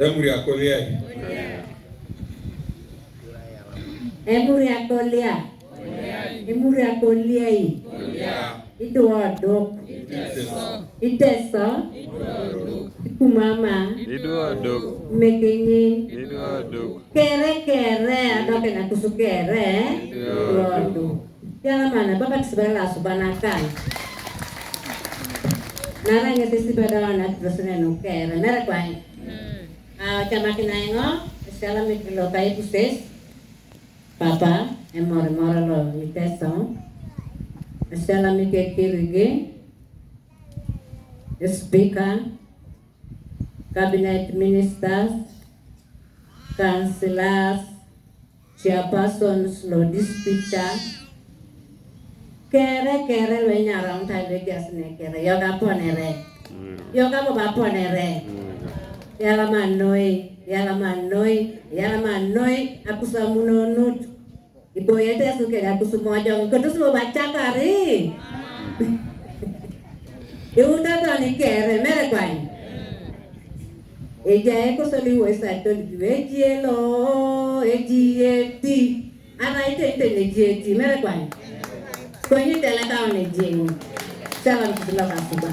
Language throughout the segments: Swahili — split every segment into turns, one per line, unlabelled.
Emuri akolia.
Emuri akolia. Emuri akolia. Iduodok. Iteso. Kumama.
Iduodok.
Mekenyin.
Iduodok.
Kere adoke na kusukere. Iduodok. Yala mana baba kisibala subanakan. Nara ngesi pada na terusnya nukere. Nara kwai. Chama kinaingo. Sekarang mikilo kai kuses. Papa Emorimori Iteso. Sekarang mikirigi. Speaker, Cabinet Ministers, Councillors, Chairpersons, Lodispeaker, kere lo nyarang tadi gasne kere yoga ponere yoga ponere yala manoi aku samunonut ibu yete suke aku semua jong kedus lo baca kari iuta tani kere mere kwai eja eko soli wesa to ejielo ejieti ana ite ejieti mere kwai Kwenye tela kao ni jengo. Salam kutuloka kuba.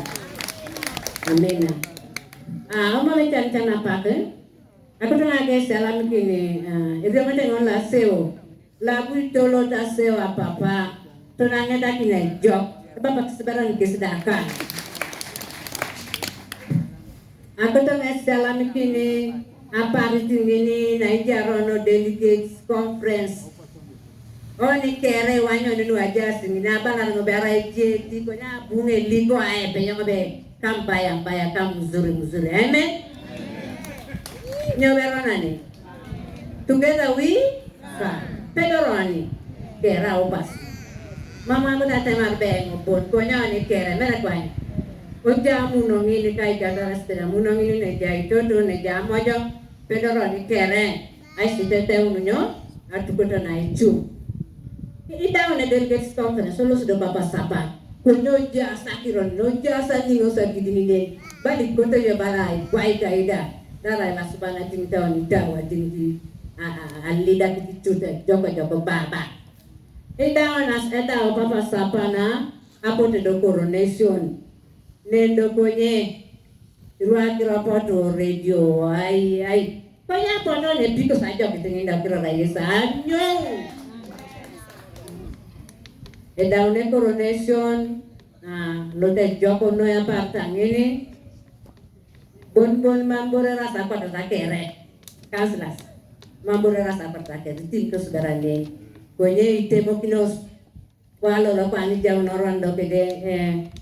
Amina. Oma mechan-chan apake. Aku tengah ke salam kini. Itu apa tengok la seo. Lagu tolo ta seo apa-apa. Tenangnya tak kini jok. Bapak sebarang kesedakan. Aku tengah salam kini. Apa hari ini Naijarono Delegates Conference. Oh ni kere wanyo nunu aja singina banga ngobera ije tiko nya bunge liko ae penyo ngobe kampaya kam mzuri amen nyobera nani together we pedoroni kera opas mama muna temar bengo pon konya ni kere mera kwani oja munongi ni kai gadara stena munongi ni jai toto ne jamojo pedoroni kere ai sitete ununyo atukota na ichu Ita wana delegates conference solo sudah papa sapa kunyo jasa kiron no jasa ningo sa gidinine bali koto ya balai kwai kaida dara la subana tinta oni dawa tingi alida kituta joko baba ita wana eta papa sapa na apo te do coronation nendo konye ruaki rapoto radio ai kaya poto ne piko saja kitinginda kira raisa anyo Edaune coronation, lote joko no ya partang ini, bon mambore rasa pada takere, kanslas, mambore rasa pada takere, tim tu sekarang ni, konye ite mokinos, walau lo pani jauh noran do kede,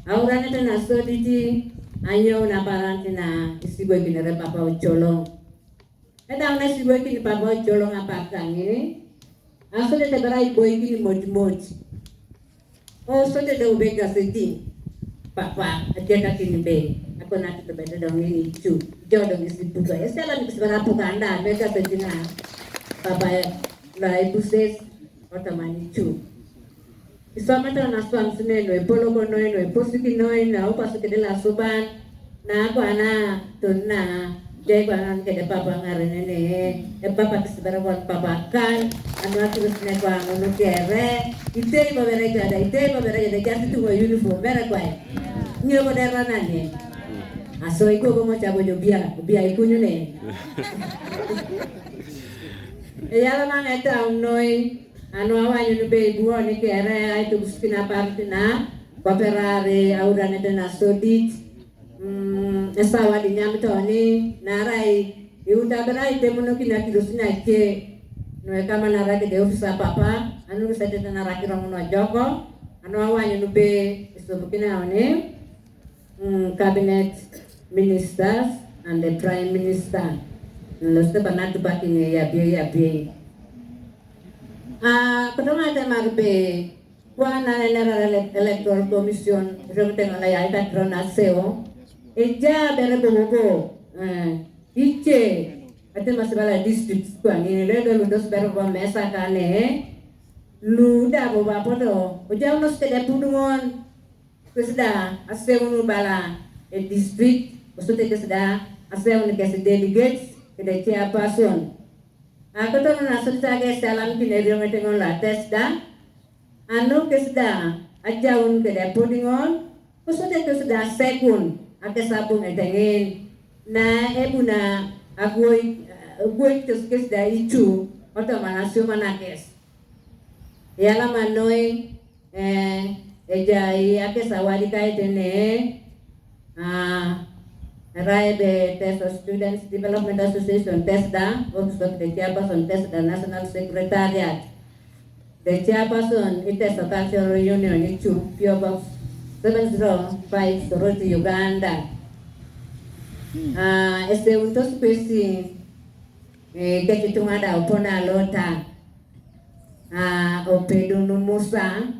aurane tu naso diti, anyo na parantina, istibo kinere papa ucolong, edaune istibo kini papa ucolong apartang ini, asal te berai boy kini moj. Oh, so the ubega seti. Papa, aja kini be. Aku nanti terbeda dong ini cu. Jodoh isi buka. Ya salam seberapa kanda. Mereka setina. Papa lah ibu ses. Otomani cu. Isama tu nasuam sene. Noi polo konoi. Noi posiki noi. Nau pasuki de la suban. Na aku ana tunna. Jai bangan ke papa ngarene ne. Papa seberapa papa kan. Anu aku terus nekwa anu kere. Ite babere gada jadi tu uniform bera kwai nyo bodera nane aso iko mo chabo jo bia ikunyu ne yala man eta noi anu awanyu be duo ni kere ai tu skina partina paperare aurane dena sodit esawa di nyamtoni narai iuta berai temono kina kilosina ke no kama naraki de ofisa papa anu sate naraki romono joko anu awanyu nube isubukina one cabinet ministers and the prime minister loste banatu bakine ya bi kedonga te marbe wana electoral commission remte ngala ya ita drona seo eja bere bobo iche ate masibala district kwa ni lendo ludos berwa mesa kane luda boba poto oja unos tede pudungon keseda ase unu bala e district osute keseda ase unu kes delegates the chairperson. Ako to na nasunta ke salam kinerio metingon la test da. Ano kesda ajaun ke da putting on. Kusode kesda second ake sabung etengin na ebuna agoi kesda ichu oto manasio manakes. Yala manoi ejai ake sawadi kai tene Raibe Teso Students Development Association TESDA, workshop the chairperson TESDA National Secretariat. The chairperson Iteso Cultural Union Ichu PO Box 705 Soroti, Uganda. Este untuk spesi kechitungada upona lota opedunu Musa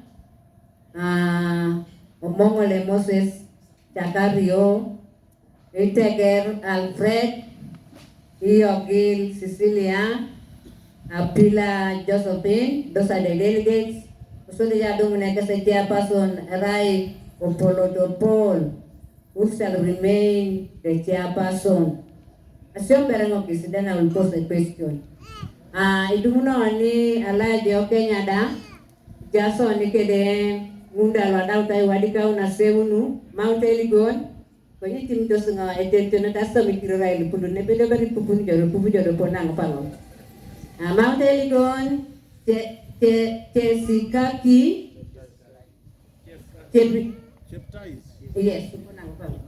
omongole Moses Chakario Iteger Alfred, Iogil Cecilia, Apila Josephine, those are the delegates. So they are doing like a chairperson, Rai Opolodopol, who shall remain the chairperson. Assume Berangok is then I will pose a question. Idumuno ni ala de Kenyada, Jason Nikede, Munda Wadauta Wadika una Seunu, Mount Eligon. Kwenye tim dos nga attention na sa mikiro rai pulu ne bedo bari pupu joro ponang pango. Mount Eligon Chesikaki yes ponang pango.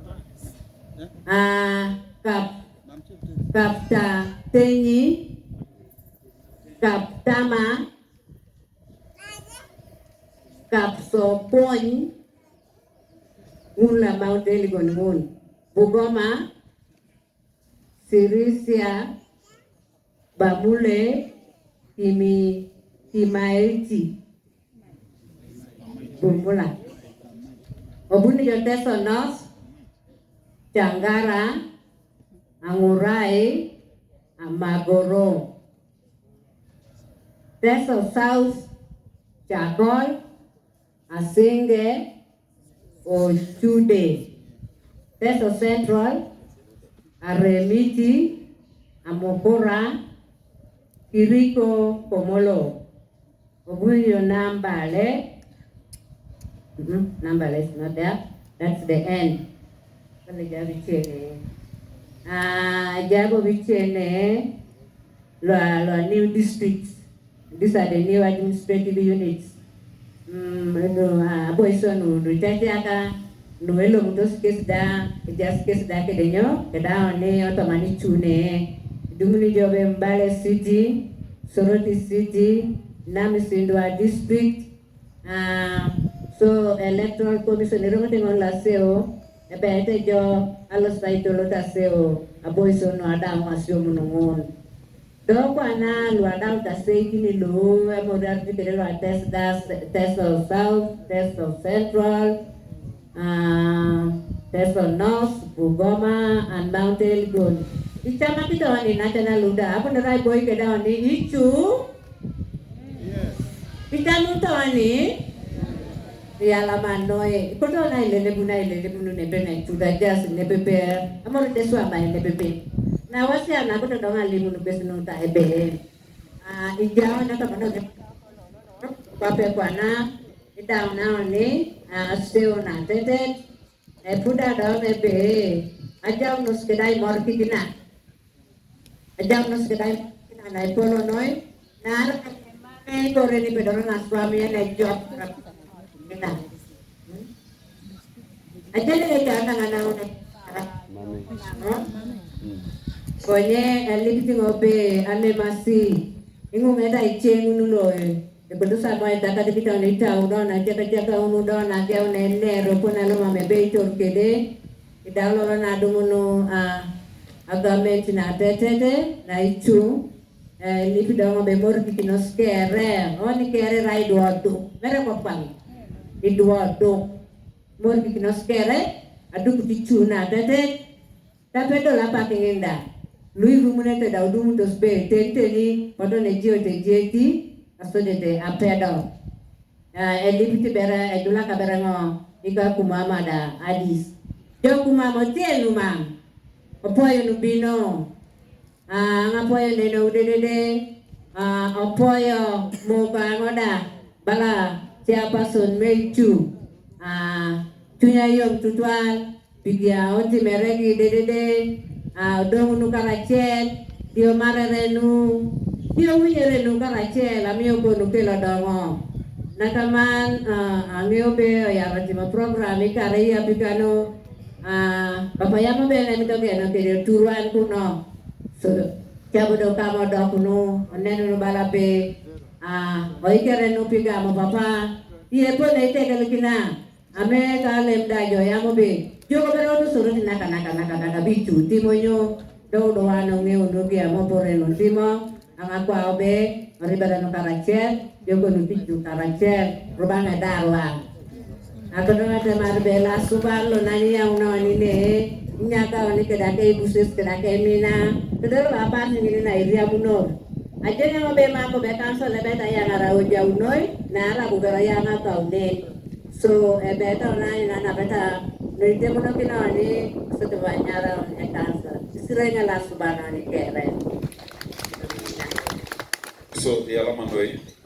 Kapta Tenyi Kaptama Kapsopon Mula Mount Eligon Moon, Bugoma, Sirisia, Bamule, Timaiti, Bumula. Obuni Yoteso North, Changara, Angurai, Amagoro. Teso South, Chagol, Asinge, Ochude. Teso Central, Aremiti, Amokora, Kiriko, Komolo. Obuyo Nambale. Nambale is not there. That's the end. Jabo Vichene, new districts. These are the new administrative units. Boison Ritatiaka, Nuelo Mutos Kesda, just Kesda Kedenyo, Kedaone, Otomani Chune, Dumuni Jobe Mbale City, Soroti City, Namisindua District. So Electoral Commission, everything on La Seo, a better job, Alastaito Lotaseo, a boison Adam was your moon. Dokwana luadau taseki ni lu modern tikere lu test of South, test of Central, test of North, Bugoma, and Mount Elgon. Ichama kita wani national luda. Apa nerai boy keda wani ichu? Ichamu ta wani? Rialaman noe. Ikoto na ile bunu nebene chuda jas nebepe. Amor teswa ba nebepe. Na wasi ana ko to ngali mun besno ta ebe ijao na to no pape kwana ida na ni seo na tete puda do ebe ajao nos kedai mor kidina ajao nos kedai na polo noi na mai kore ni pedoro na swami na job na ajale ka na ngana Konye alipiti ngope ale masi ingu meda ichengu nuloe betul sama itu kata kita ni tahu dah nak jaga unu dah nak jauh nene ropon alam amebe itu kede kita lalu nadu munu agama cina tete na itu lipiti dah ngope mor kita nos kere oh ni kere rai dua tu mereka kopang di dua tu mor kita nos kere adu kuti cuna tete tapi tu lah pakai indah lui rumune te daudu mutos be tenteni pada nejio te jeti asode te apedo elipiti bera edula kaberango ika kumama da adis jo kumama telu mam opoyo nubino ngapoyo neno udede opoyo moka ngoda bala chairperson mechu tunya yom tutwal bigia onti meregi dede dong nu karachel dio marerenu dio wiyerenu karachel amio bonu kelo dongo nakaman amio be ya ratima program ikare ya bigano Papa yamo bele mitoke no kere turuan kuno so Tiago do kamo do kuno oneno no balape oikere no piga mo papa ie po ne te kalkina ame ka lemda jo yamo be jogo bero no suru naka bichu timonyo do ano nge uno kia mo pore no timo anga kwa obe ribada no karacher jogo no bichu karacher rubanga darwa Ako na marbela subalo nani yang nini nyaka oni kedake busis kedake mina kedero apa sini na iria bunor aja yang be mako be kansel be ta yang ara uja unoi na ara bugara yang atau ne so be ta na beta nite mono kina ni setelah nyara on kansel sirenya la subana ni kere
so yala mandoi